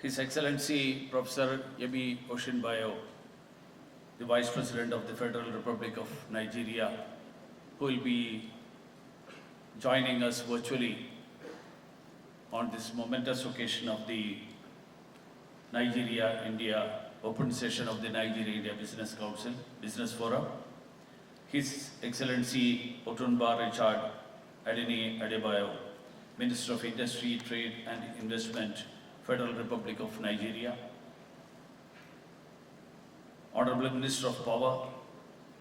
His Excellency Professor Yemi Oshinbayo, the Vice President of the Federal Republic of Nigeria, who will be joining us virtually on this momentous occasion of the Nigeria-India Open Session of the Nigeria-India Business Council, Business Forum. His Excellency Otunba Richard Adeni Adebayo, Minister of Industry, Trade and Investment, Federal Republic of Nigeria. Honorable Minister of Power,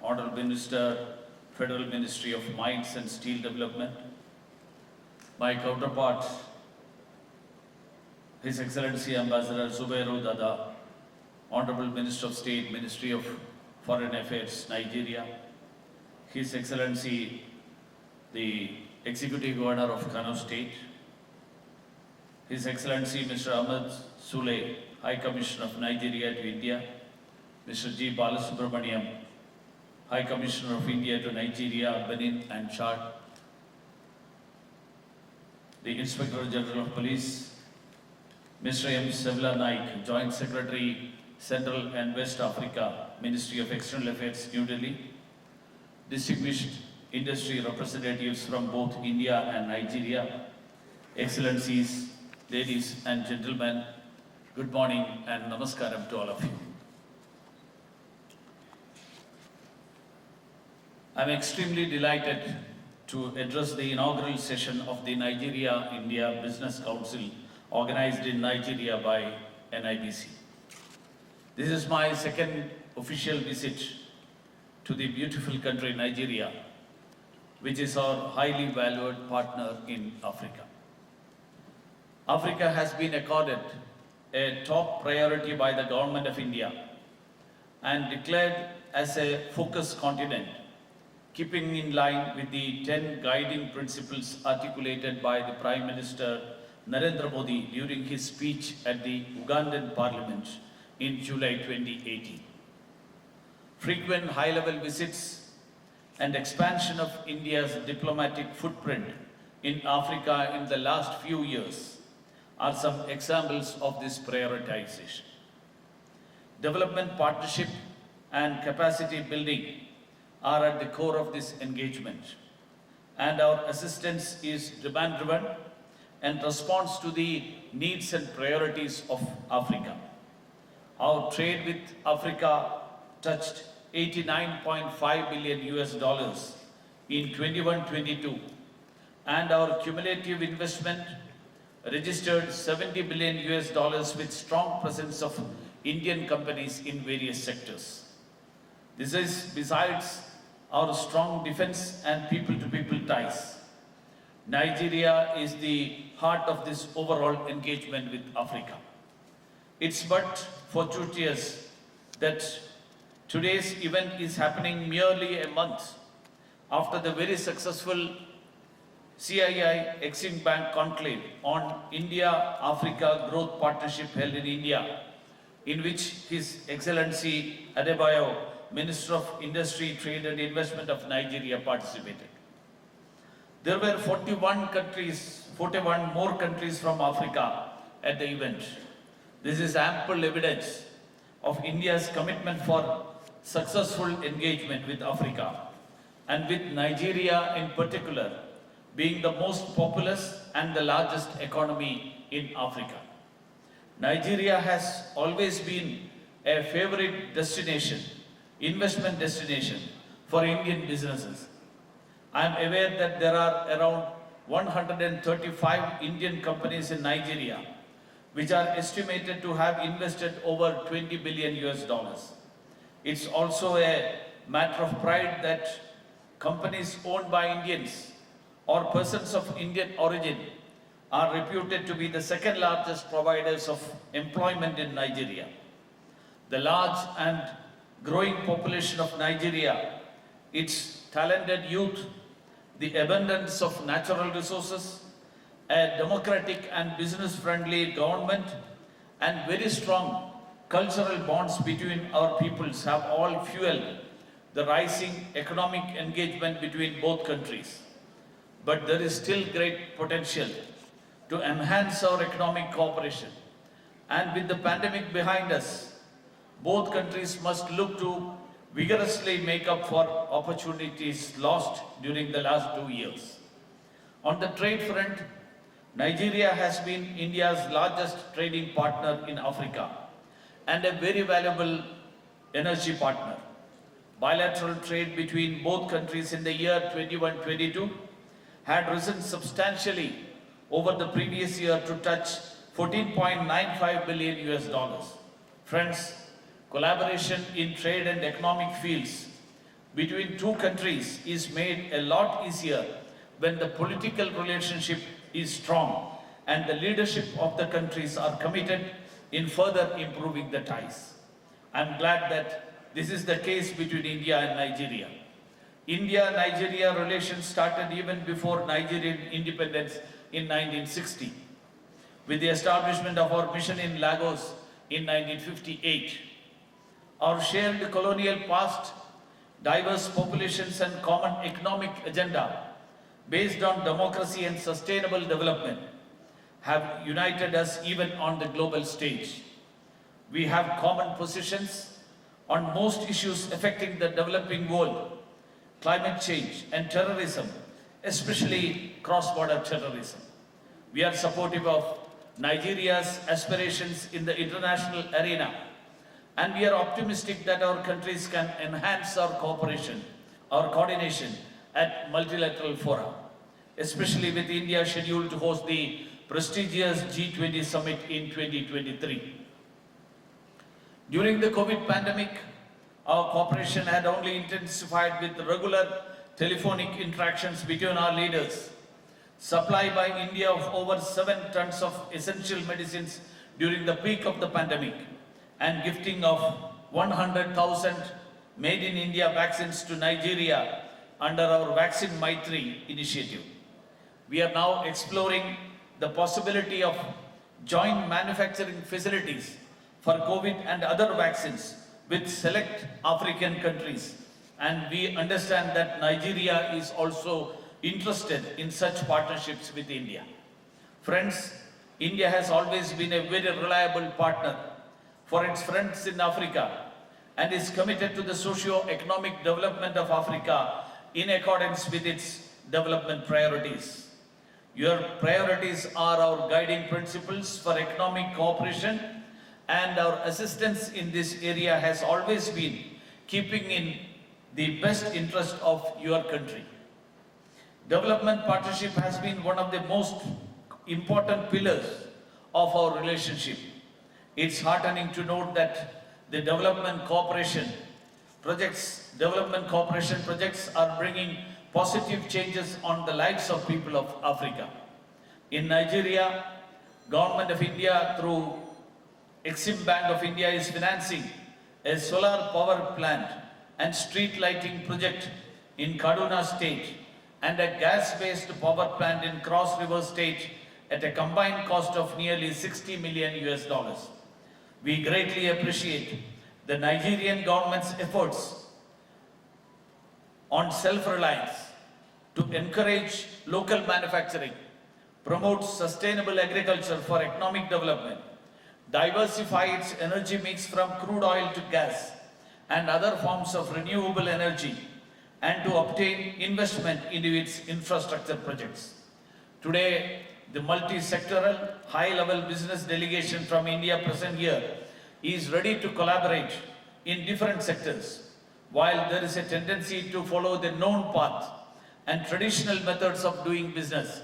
Honorable Minister, Federal Ministry of Mines and Steel Development. My counterpart, His Excellency Ambassador Zubairu Dada, Honorable Minister of State, Ministry of Foreign Affairs, Nigeria. His Excellency, the Executive Governor of Kano State. His Excellency Mr. Ahmed Sule, High Commissioner of Nigeria to India. Mr. G. Balasubramaniam, High Commissioner of India to Nigeria, Benin and Chad. The Inspector General of Police, Mr. M. Sevla Naik, Joint Secretary, Central and West Africa, Ministry of External Affairs, New Delhi. Distinguished industry representatives from both India and Nigeria, Excellencies, ladies and gentlemen, good morning and namaskaram to all of you. I am extremely delighted to address the inaugural session of the Nigeria-India Business Council organized in Nigeria by NIBC. This is my second official visit to the beautiful country Nigeria, which is our highly valued partner in Africa. Africa has been accorded a top priority by the Government of India and declared as a focus continent, keeping in line with the 10 guiding principles articulated by the Prime Minister Narendra Modi during his speech at the Ugandan Parliament in July 2018. Frequent high-level visits and expansion of India's diplomatic footprint in Africa in the last few years are some examples of this prioritization. Development partnership and capacity building are at the core of this engagement, and our assistance is demand-driven and responds to the needs and priorities of Africa. Our trade with Africa touched $89.5 billion in 21-22, and our cumulative investment registered $70 billion with strong presence of Indian companies in various sectors. This is besides our strong defense and people-to-people ties. Nigeria is the heart of this overall engagement with Africa. It's but fortuitous that today's event is happening merely a month after the very successful CII Exim Bank Conclave on India-Africa Growth Partnership held in India, in which His Excellency Adebayo, Minister of Industry, Trade and Investment of Nigeria, participated. There were 41 more countries from Africa at the event. This is ample evidence of India's commitment for successful engagement with Africa, and with Nigeria in particular being the most populous and the largest economy in Africa. Nigeria has always been a favorite destination, investment destination for Indian businesses. I am aware that there are around 135 Indian companies in Nigeria, which are estimated to have invested over $20 billion. It's also a matter of pride that companies owned by Indians or persons of Indian origin are reputed to be the second largest providers of employment in Nigeria. The large and growing population of Nigeria, its talented youth, the abundance of natural resources, a democratic and business-friendly government, and very strong cultural bonds between our peoples have all fueled the rising economic engagement between both countries. But there is still great potential to enhance our economic cooperation And with the pandemic behind us, both countries must look to vigorously make up for opportunities lost during the last 2 years. On the trade front, Nigeria has been India's largest trading partner in Africa and a very valuable energy partner. Bilateral trade between both countries in the year 21-22 had risen substantially over the previous year to touch 14.95 billion US dollars. Friends, collaboration in trade and economic fields between two countries is made a lot easier when the political relationship is strong and the leadership of the countries are committed in further improving the ties. I'm glad that this is the case between India and Nigeria. India-Nigeria relations started even before Nigerian independence in 1960, with the establishment of our mission in Lagos in 1958. Our shared colonial past, diverse populations and common economic agenda based on democracy and sustainable development have united us even on the global stage. We have common positions on most issues affecting the developing world, climate change and terrorism, especially cross-border terrorism. We are supportive of Nigeria's aspirations in the international arena, and we are optimistic that our countries can enhance our cooperation, our coordination at multilateral fora, especially with India scheduled to host the prestigious G20 summit in 2023. During the COVID pandemic, our cooperation had only intensified with regular telephonic interactions between our leaders. Supply by India of over 7 tons of essential medicines during the peak of the pandemic and gifting of 100,000 made in India vaccines to Nigeria under our Vaccine Maitri initiative. We are now exploring the possibility of joint manufacturing facilities for COVID and other vaccines with select African countries, and we understand that Nigeria is also interested in such partnerships with India. Friends, India has always been a very reliable partner for its friends in Africa and is committed to the socio-economic development of Africa in accordance with its development priorities. Your priorities are our guiding principles for economic cooperation, and our assistance in this area has always been keeping in the best interest of your country. Development partnership has been one of the most important pillars of our relationship. It's heartening to note that the development cooperation projects are bringing positive changes on the lives of people of Africa. In Nigeria, Government of India through Exim Bank of India is financing a solar power plant and street lighting project in Kaduna State and a gas-based power plant in Cross River State at a combined cost of nearly 60 million US dollars. We greatly appreciate the Nigerian government's efforts on self-reliance to encourage local manufacturing, promote sustainable agriculture for economic development, diversify its energy mix from crude oil to gas and other forms of renewable energy, and to obtain investment into its infrastructure projects. Today, the multi-sectoral, high-level business delegation from India present here is ready to collaborate in different sectors. While there is a tendency to follow the known path and traditional methods of doing business,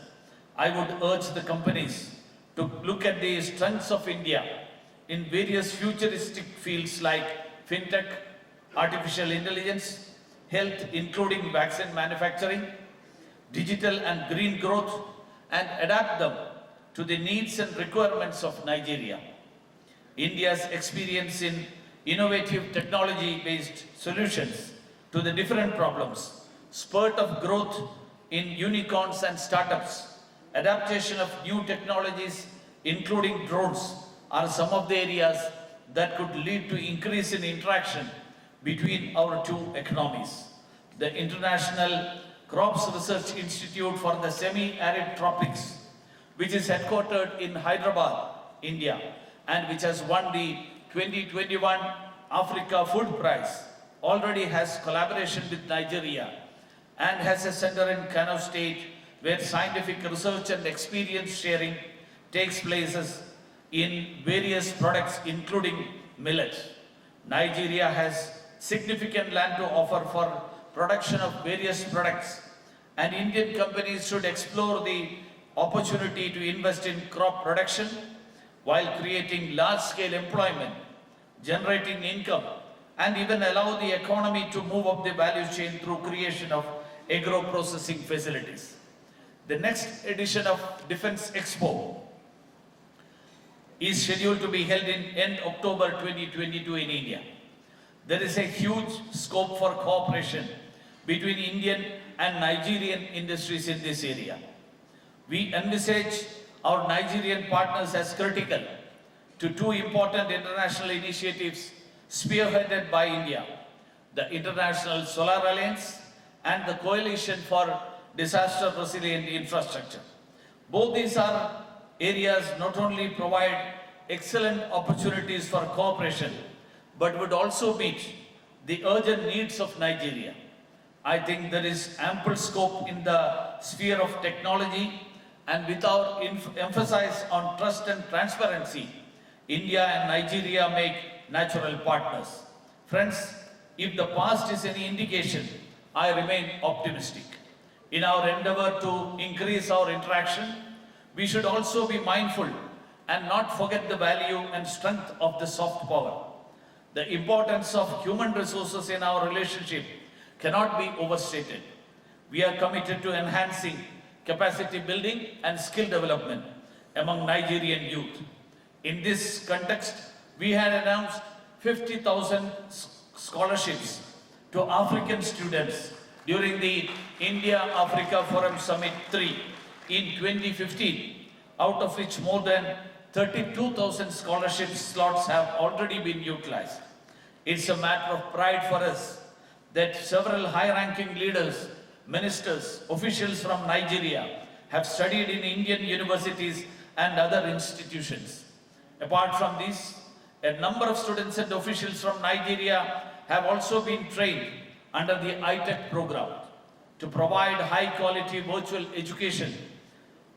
I would urge the companies to look at the strengths of India in various futuristic fields like fintech, artificial intelligence, health including vaccine manufacturing, digital and green growth, and adapt them to the needs and requirements of Nigeria. India's experience in innovative technology-based solutions to the different problems, spurt of growth in unicorns and startups, adaptation of new technologies including drones are some of the areas that could lead to increase in interaction between our two economies. The International Crops Research Institute for the Semi-Arid Tropics, which is headquartered in Hyderabad, India, and which has won the 2021 Africa Food Prize, already has collaboration with Nigeria and has a center in Kano State where scientific research and experience sharing takes places in various products including millet. Nigeria has significant land to offer for production of various products, and Indian companies should explore the opportunity to invest in crop production while creating large-scale employment, generating income, and even allow the economy to move up the value chain through creation of agro-processing facilities. The next edition of Defence Expo is scheduled to be held in end October 2022 in India. There is a huge scope for cooperation between Indian and Nigerian industries in this area. We envisage our Nigerian partners as critical to two important international initiatives spearheaded by India: the International Solar Alliance and the Coalition for Disaster Resilient Infrastructure. Both these are areas not only provide excellent opportunities for cooperation, but would also meet the urgent needs of Nigeria. I think there is ample scope in the sphere of technology, and with our emphasis on trust and transparency, India and Nigeria make natural partners. Friends, if the past is any indication, I remain optimistic. In our endeavor to increase our interaction, we should also be mindful and not forget the value and strength of the soft power. The importance of human resources in our relationship cannot be overstated. We are committed to enhancing capacity building and skill development among Nigerian youth. In this context, we had announced 50,000 scholarships to African students during the India-Africa Forum Summit 3 in 2015, out of which more than 32,000 scholarship slots have already been utilized. It's a matter of pride for us that several high-ranking leaders, ministers, officials from Nigeria have studied in Indian universities and other institutions. Apart from this, a number of students and officials from Nigeria have also been trained under the ITEC program to provide high-quality virtual education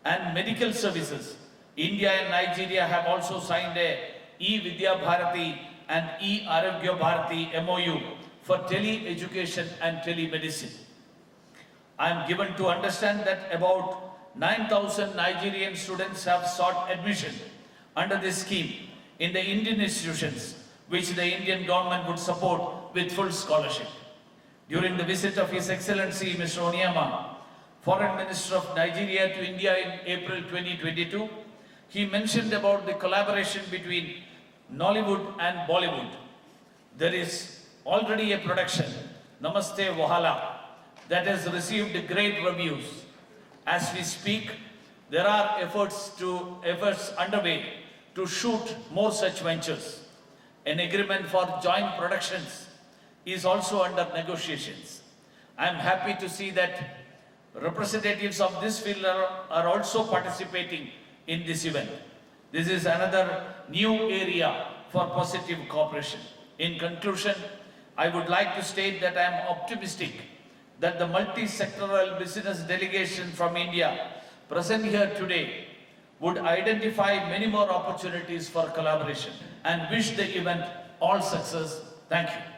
and medical services. India and Nigeria have also signed a E-Vidya Bharati and E-Arogya Bharati MOU for tele-education and telemedicine. I am given to understand that about 9,000 Nigerian students have sought admission under this scheme in the Indian institutions, which the Indian government would support with full scholarship. During the visit of His Excellency Mr. Onyema, Foreign Minister of Nigeria, to India in April 2022, he mentioned about the collaboration between Nollywood and Bollywood. There is already a production, Namaste Wahala, that has received great reviews. As we speak, there are efforts underway to shoot more such ventures. An agreement for joint productions is also under negotiations. I am happy to see that representatives of this field are also participating in this event. This is another new area for positive cooperation. In conclusion, I would like to state that I am optimistic that the multi-sectoral business delegation from India present here today would identify many more opportunities for collaboration, and wish the event all success. Thank you.